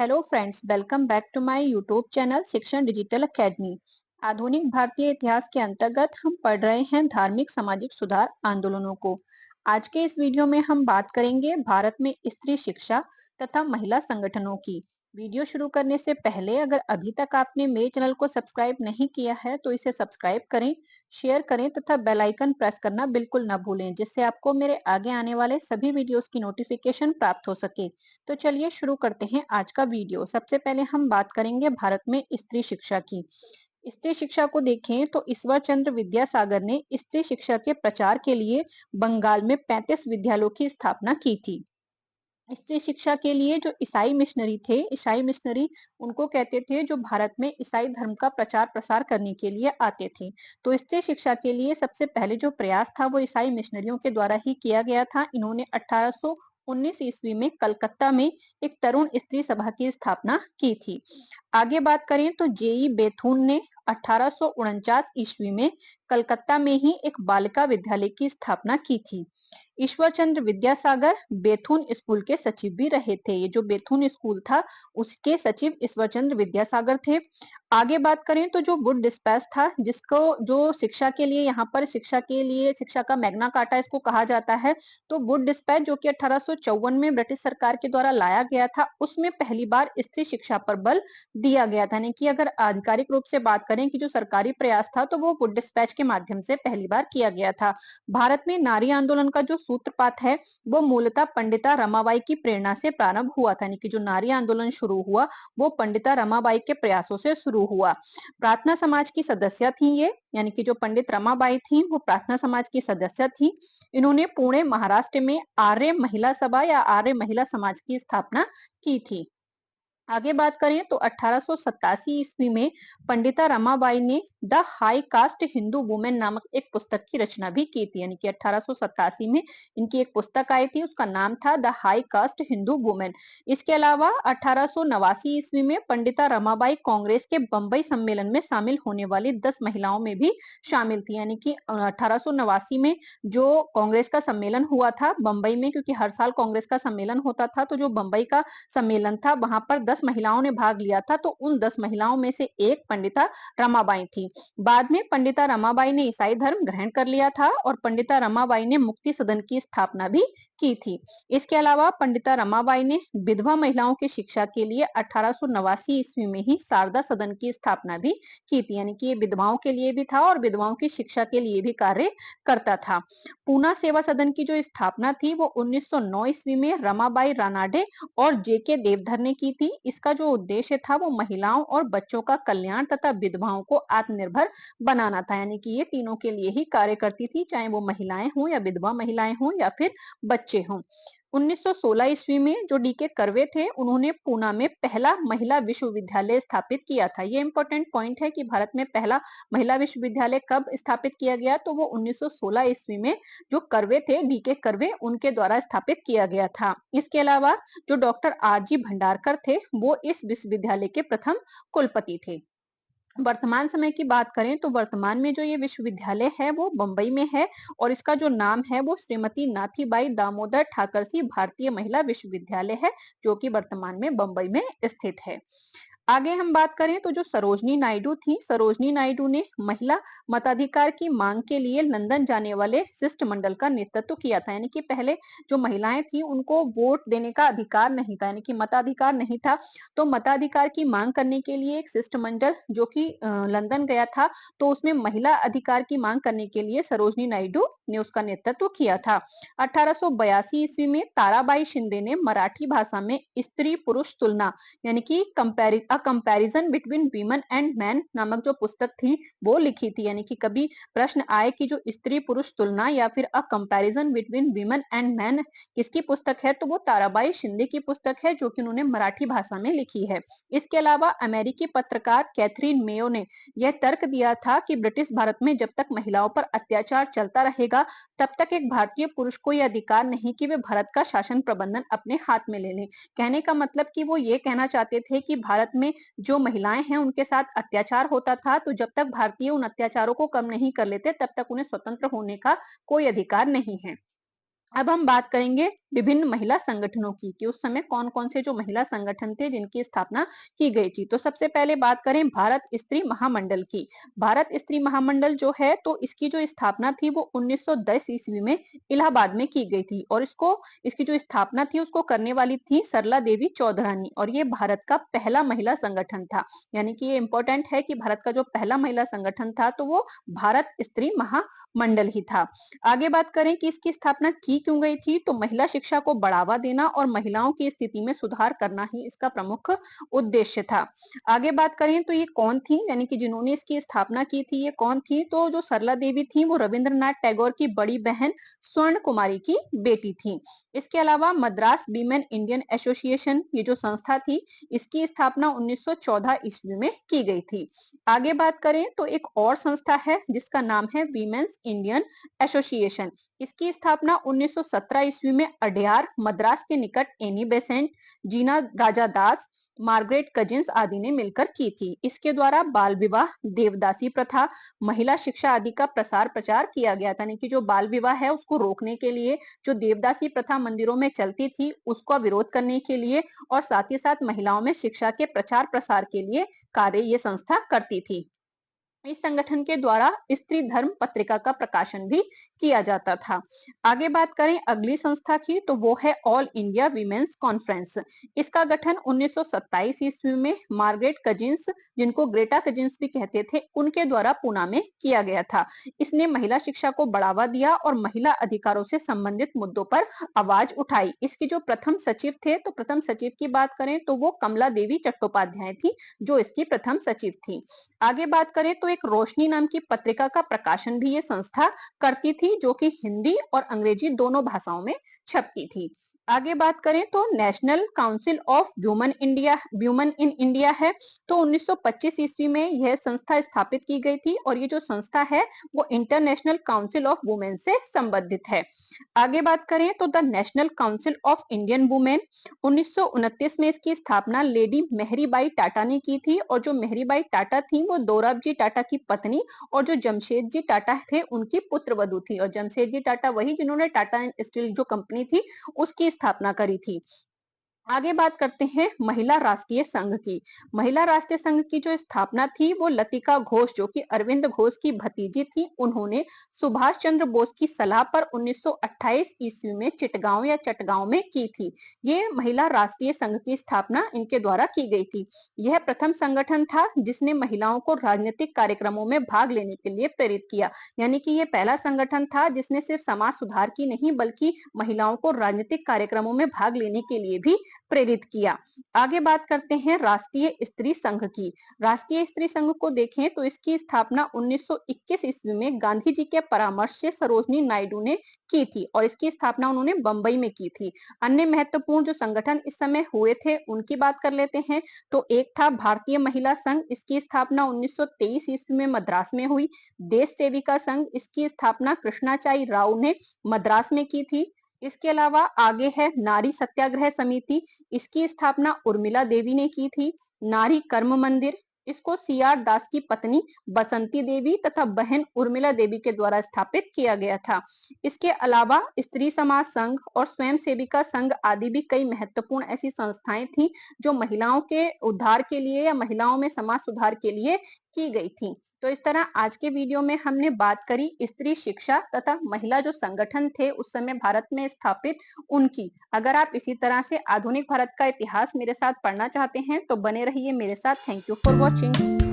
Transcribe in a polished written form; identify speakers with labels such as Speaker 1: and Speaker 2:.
Speaker 1: Hello friends, welcome back to my YouTube channel Shikshan digital academy. आधुनिक भारतीय इतिहास के अंतर्गत हम पढ़ रहे हैं धार्मिक सामाजिक सुधार आंदोलनों को। आज के इस वीडियो में हम बात करेंगे भारत में स्त्री शिक्षा तथा महिला संगठनों की। वीडियो शुरू करने से पहले अगर अभी तक आपने मेरे चैनल को सब्सक्राइब नहीं किया है तो इसे सब्सक्राइब करें, शेयर करें तथा बेल आइकन प्रेस करना बिल्कुल ना भूलें, जिससे आपको मेरे आगे आने वाले सभी वीडियोस की नोटिफिकेशन प्राप्त हो सके। तो चलिए शुरू करते हैं आज का वीडियो। सबसे पहले हम बात करेंगे भारत में स्त्री शिक्षा की। स्त्री शिक्षा को देखें तो ईश्वर चंद्र विद्यासागर ने स्त्री शिक्षा के प्रचार के लिए बंगाल में 35 विद्यालयों की स्थापना की थी। स्त्री शिक्षा के लिए जो ईसाई मिशनरी थे, ईसाई मिशनरी उनको कहते थे जो भारत में ईसाई धर्म का प्रचार प्रसार करने के लिए आते थे। तो स्त्री शिक्षा के लिए सबसे पहले जो प्रयास था वो ईसाई मिशनरियों के द्वारा ही किया गया था। इन्होंने 1819 ईस्वी में कलकत्ता में एक तरुण स्त्री सभा की स्थापना की थी। आगे बात करें तो जेई बेथुन ने 1849 ईस्वी में कलकत्ता में ही एक बालिका विद्यालय की स्थापना की थी। ईश्वर चंद्र विद्यासागर बेथुन स्कूल के सचिव भी रहे थे। ये जो बेथुन स्कूल था उसके सचिव ईश्वर चंद्र विद्यासागर थे। आगे बात करें तो जो वुड डिस्पैच था, जिसको जो शिक्षा के लिए यहाँ पर शिक्षा का मैग्ना कार्टा इसको कहा जाता है। तो वुड डिस्पैच जो कि 1854 में ब्रिटिश सरकार के द्वारा लाया गया था, उसमें पहली बार स्त्री शिक्षा पर बल दिया गया था। यानी कि अगर आधिकारिक रूप से बात करें कि जो सरकारी प्रयास था तो वो वुड डिस्पैच के माध्यम से पहली बार किया गया था। भारत में नारी आंदोलन का जो सूत्रपात है वो मूलतः पंडिता रमाबाई की प्रेरणा से प्रारंभ हुआ था। यानी कि जो नारी आंदोलन शुरू हुआ वो पंडिता रमाबाई के प्रयासों से शुरू हुआ। प्रार्थना समाज की सदस्य थी ये, यानी कि जो पंडित रमाबाई थी वो प्रार्थना समाज की सदस्य थी। इन्होंने पुणे महाराष्ट्र में आर्य महिला सभा या आर्य महिला समाज की स्थापना की थी। आगे बात करें तो 1887 ईस्वी में पंडिता रमाबाई ने the high cast Hindu women नामक एक पुस्तक की रचना भी की थी। यानी कि 1887 में इनकी एक पुस्तक आई थी, उसका नाम था the high cast Hindu women. इसके अलावा 1889 ईस्वी में पंडिता रमाबाई कांग्रेस के बंबई सम्मेलन में शामिल होने वाली 10 महिलाओं में भी शामिल थी। यानी कि 1889 में जो कांग्रेस का सम्मेलन हुआ था बंबई में, क्योंकि हर साल कांग्रेस का सम्मेलन होता था, तो जो बंबई का सम्मेलन था वहां पर 10 महिलाओं ने भाग लिया था। तो उन 10 महिलाओं में से एक पंडिता रमाबाई थी। बाद में पंडिता रमाबाई ने ईसाई धर्म ग्रहण कर लिया था और पंडिता रमाबाई ने मुक्ति सदन की स्थापना भी की थी। इसके अलावा पंडिता रमाबाई ने विधवा महिलाओं की शिक्षा के लिए 1889 ईस्वी में ही शारदा सदन की स्थापना भी की थी। यानी कि ये विधवाओं के लिए भी था और विधवाओं की शिक्षा के लिए भी कार्य करता था। पूना सेवा सदन की जो स्थापना थी वो 1909 ईस्वी में रमाबाई रानाडे और जेके देवधर ने की थी। इसका जो उद्देश्य था वो महिलाओं और बच्चों का कल्याण तथा विधवाओं को आत्मनिर्भर बनाना था। यानी कि ये तीनों के लिए ही कार्य करती थी, चाहे वो महिलाएं हों या विधवा महिलाएं हों या फिर बच्चे हों। 1916 ईस्वी में जो डीके कर्वे थे उन्होंने पूना में पहला महिला विश्वविद्यालय स्थापित किया था। ये इंपॉर्टेंट पॉइंट है कि भारत में पहला महिला विश्वविद्यालय कब स्थापित किया गया, तो वो 1916 ईस्वी में जो कर्वे थे, डीके कर्वे, उनके द्वारा स्थापित किया गया था। इसके अलावा जो डॉक्टर आर.जी. भंडारकर थे वो इस विश्वविद्यालय के प्रथम कुलपति थे। वर्तमान समय की बात करें तो वर्तमान में जो ये विश्वविद्यालय है वो बंबई में है और इसका जो नाम है वो श्रीमती नाथीबाई दामोदर ठाकरसी भारतीय महिला विश्वविद्यालय है, जो कि वर्तमान में बंबई में स्थित है। आगे हम बात करें तो जो सरोजनी नायडू थी, सरोजनी नायडू ने महिला मताधिकार की मांग के लिए लंदन जाने वाले शिष्टमंडल का नेतृत्व किया था। यानी कि पहले जो महिलाएं थी उनको वोट देने का अधिकार नहीं था, यानी कि मताधिकार नहीं था। तो मताधिकार की मांग करने के लिए एक शिष्टमंडल जो कि लंदन गया था, तो उसमें महिला अधिकार की मांग करने के लिए सरोजनी नायडू ने उसका नेतृत्व किया था। 1882 ईस्वी में ताराबाई शिंदे ने मराठी भाषा में स्त्री पुरुष तुलना, यानी कि comparison between women and man नामक जो पुस्तक थी वो लिखी थी। यानी कि कभी प्रश्न आए कि जो स्त्री पुरुष तुलना या फिर a comparison between women and man किसकी पुस्तक है, तो वो ताराबाई शिंदे की पुस्तक है, जो कि उन्होंने मराठी भाषा में लिखी है। इसके अलावा अमेरिकी पत्रकार कैथरीन मेयो ने यह तर्क दिया था कि ब्रिटिश भारत में जब तक महिलाओं पर अत्याचार चलता रहेगा तब तक एक भारतीय पुरुष को यह अधिकार नहीं कि वे भारत का शासन प्रबंधन अपने हाथ में ले लें। कहने का मतलब कि वो ये कहना चाहते थे कि भारत में जो महिलाएं हैं उनके साथ अत्याचार होता था, तो जब तक भारतीय उन अत्याचारों को कम नहीं कर लेते तब तक उन्हें स्वतंत्र होने का कोई अधिकार नहीं है। अब हम बात करेंगे विभिन्न महिला संगठनों की कि उस समय कौन कौन से जो महिला संगठन थे जिनकी स्थापना की गई थी। तो सबसे पहले बात करें भारत स्त्री महामंडल की। भारत स्त्री महामंडल जो है तो इसकी जो स्थापना थी वो 1910 ईस्वी में इलाहाबाद में की गई थी और इसकी जो स्थापना थी उसको करने वाली थी सरला देवी चौधरानी और ये भारत का पहला महिला संगठन था। यानी कि ये इंपॉर्टेंट है कि भारत का जो पहला महिला संगठन था तो वो भारत स्त्री महामंडल ही था। आगे बात करें कि इसकी स्थापना की क्यों गई थी, तो महिला शिक्षा को बढ़ावा देना और महिलाओं की स्थिति में सुधार करना ही इसका प्रमुख उद्देश्य था। आगे बात करें तो ये कौन थी, यानी कि जिन्होंने इसकी स्थापना की थी ये कौन थी, तो जो सरला देवी थी वो रविंद्रनाथ टैगोर की बड़ी बहन स्वर्ण कुमारी की बेटी थी। इसके अलावा मद्रास वीमेन इंडियन एसोसिएशन ये जो संस्था थी इसकी स्थापना 1914 ईस्वी में की गई थी। आगे बात करें तो एक और संस्था है जिसका नाम है वीमेंस इंडियन एसोसिएशन। इसकी स्थापना 1917 ईस्वी में अडयार मद्रास के निकट एनी बेसेंट, जीना राजा दास, मार्गरेट कजिंस आदि ने मिलकर की थी। इसके द्वारा बाल विवाह, देवदासी प्रथा, महिला शिक्षा आदि का प्रसार प्रचार किया गया था। यानी कि जो बाल विवाह है उसको रोकने के लिए, जो देवदासी प्रथा मंदिरों में चलती थी उसका विरोध करने के लिए और साथ ही साथ महिलाओं में शिक्षा के प्रचार प्रसार के लिए कार्य ये संस्था करती थी। इस संगठन के द्वारा स्त्री धर्म पत्रिका का प्रकाशन भी किया जाता था। आगे बात करें अगली संस्था की तो वो है ऑल इंडिया वीमेंस कॉन्फ्रेंस। इसका गठन 1927 ईस्वी में मार्गरेट कजिंस, जिनको ग्रेटा कजिंस भी कहते थे, उनके द्वारा पुणे में किया गया था। इसने महिला शिक्षा को बढ़ावा दिया और महिला अधिकारों से संबंधित मुद्दों पर आवाज उठाई। इसकी जो प्रथम सचिव थे, तो प्रथम सचिव की बात करें तो वो कमला देवी चट्टोपाध्याय थी, जो इसकी प्रथम सचिव थी। आगे बात करें तो एक रोशनी नाम की पत्रिका का प्रकाशन भी ये संस्था करती थी, जो कि हिंदी और अंग्रेजी दोनों भाषाओं में छपती थी। आगे बात करें तो national council of women in India है। तो 1925 ईस्वी में यह संस्था स्थापित की गई थी और ये जो संस्था है वो इंटरनेशनल काउंसिल ऑफ वुमेन से संबंधित है। आगे बात करें तो the national council of Indian women, 1929 में इसकी स्थापना लेडी मेहरीबाई टाटा ने की थी और जो मेहरीबाई टाटा थी वो दोराबजी टाटा की पत्नी और जो जमशेदजी टाटा थे उनकी पुत्रवधू थी। और जमशेदजी टाटा वही जिन्होंने टाटा स्टील जो कंपनी थी उसकी स्थापना करी थी। आगे बात करते हैं महिला राष्ट्रीय संघ की। महिला राष्ट्रीय संघ की जो स्थापना थी वो लतिका घोष, जो कि अरविंद घोष की भतीजी थी, उन्होंने सुभाष चंद्र बोस की सलाह पर 1928 ईस्वी में चिटगांव या चटगांव में की थी। ये महिला राष्ट्रीय संघ की स्थापना इनके द्वारा की गई थी। यह प्रथम संगठन था जिसने महिलाओं को राजनीतिक कार्यक्रमों में भाग लेने के लिए प्रेरित किया। यानी कि ये पहला संगठन था जिसने सिर्फ समाज सुधार की नहीं बल्कि महिलाओं को राजनीतिक कार्यक्रमों में भाग लेने के लिए भी प्रेरित किया। आगे बात करते हैं राष्ट्रीय स्त्री संघ की। राष्ट्रीय स्त्री संघ को देखें तो इसकी स्थापना 1921 ईस्वी में गांधी जी के परामर्श से सरोजनी नायडू ने की थी और इसकी स्थापना उन्होंने बंबई में की थी। अन्य महत्वपूर्ण जो संगठन इस समय हुए थे उनकी बात कर लेते हैं। तो एक था भारतीय महिला संघ, इसकी स्थापना 1923 ईस्वी में मद्रास में हुई। देश सेविका संघ, इसकी स्थापना कृष्णाचाई राव ने मद्रास में की थी। इसके अलावा आगे है नारी सत्याग्रह समिति, इसकी स्थापना उर्मिला देवी ने की थी। नारी कर्म मंदिर, इसको सीआर दास की पत्नी बसंती देवी तथा बहन उर्मिला देवी के द्वारा स्थापित किया गया था। इसके अलावा स्त्री समाज संघ और स्वयं सेविका संघ आदि भी कई महत्वपूर्ण ऐसी संस्थाएं थी जो महिलाओं के उद्धार के लिए या महिलाओं में समाज सुधार के लिए की गई थी। तो इस तरह आज के वीडियो में हमने बात करी स्त्री शिक्षा तथा महिला जो संगठन थे उस समय भारत में स्थापित उनकी। अगर आप इसी तरह से आधुनिक भारत का इतिहास मेरे साथ पढ़ना चाहते हैं तो बने रहिए मेरे साथ। Thank you for watching.